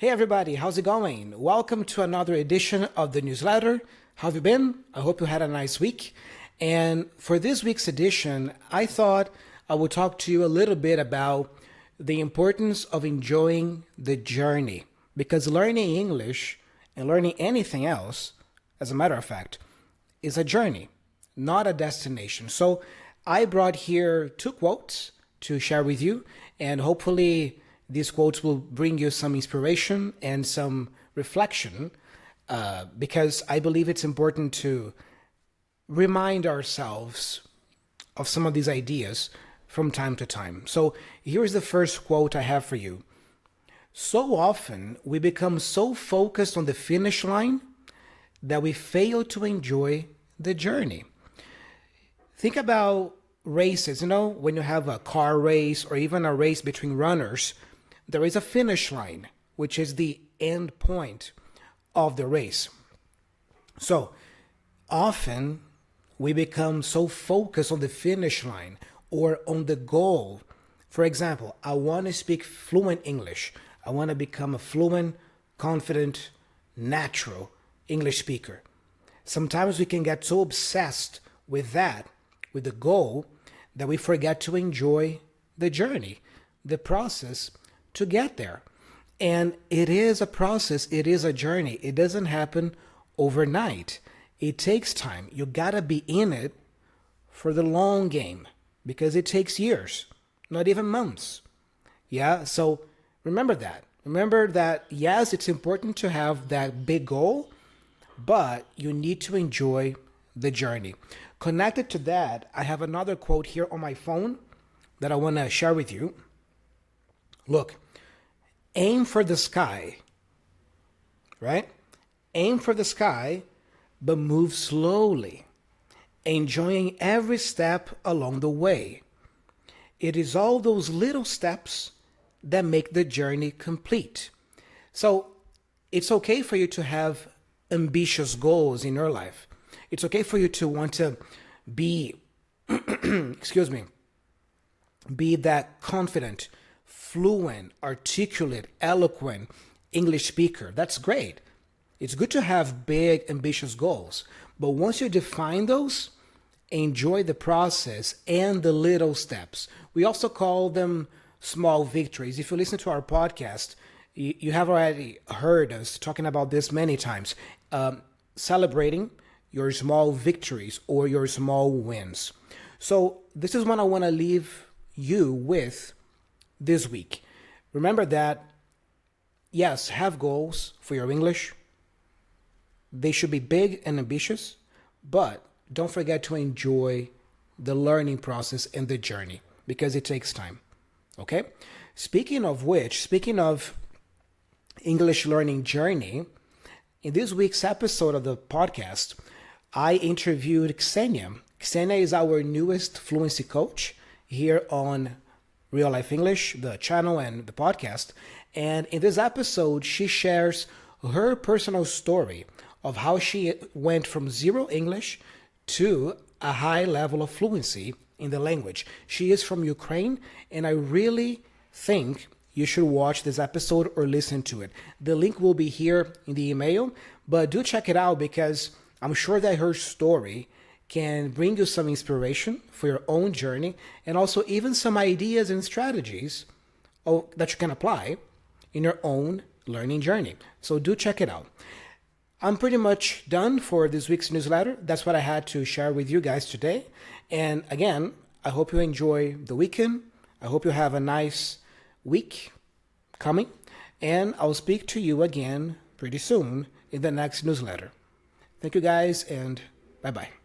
Hey everybody, how's it going? Welcome to another edition of the newsletter. How have you been? I hope you had a nice week. And for this week's edition, I thought I would talk to you a little bit about the importance of enjoying the journey. Because learning English and learning anything else, as a matter of fact, is a journey, not a destination. So I brought here two quotes to share with you, and hopefully these quotes will bring you some inspiration and some reflection, because I believe it's important to remind ourselves of some of these ideas from time to time. So here's the first quote I have for you. So often we become so focused on the finish line that we fail to enjoy the journey. Think about races, when you have a car race or even a race between runners, there is a finish line, which is the end point of the race. So often we become so focused on the finish line or on the goal. For example, I want to speak fluent English. I want to become a fluent, confident, natural English speaker. Sometimes we can get so obsessed with that, with the goal, that we forget to enjoy the journey, the process to get there. And it is a process, it is a journey. It doesn't happen overnight. It takes time. You gotta be in it for the long game because it takes years, not even months. Yeah, so remember that. Remember that, yes, it's important to have that big goal, but you need to enjoy the journey. Connected to that, I have another quote here on my phone that I want to share with you. Look, aim for the sky, right? Aim for the sky, but move slowly, enjoying every step along the way. It is all those little steps that make the journey complete. So it's okay for you to have ambitious goals in your life. It's okay for you to want to be, be that confident, fluent, articulate, eloquent English speaker. That's great. It's good to have big, ambitious goals. But once you define those, enjoy the process and the little steps. We also call them small victories. If you listen to our podcast, you have already heard us talking about this many times. Celebrating your small victories or your small wins. So this is what I want to leave you with this week. Remember that, yes, have goals for your English. They should be big and ambitious, but don't forget to enjoy the learning process and the journey because it takes time. Okay? Speaking of English learning journey, in this week's episode of the podcast, I interviewed 𝗥𝗲𝗹𝗟𝗶. 𝗥𝗲𝗟 is our newest fluency coach here on Real Life English, the channel and the podcast. And in this episode, she shares her personal story of how she went from zero English to a high level of fluency in the language. She is from Ukraine, and I really think you should watch this episode or listen to it. The link will be here in the email, but do check it out because I'm sure that her story can bring you some inspiration for your own journey and also even some ideas and strategies that you can apply in your own learning journey. So do check it out. I'm pretty much done for this week's newsletter. That's what I had to share with you guys today. And again, I hope you enjoy the weekend. I hope you have a nice week coming. And I'll speak to you again pretty soon in the next newsletter. Thank you guys, and bye-bye.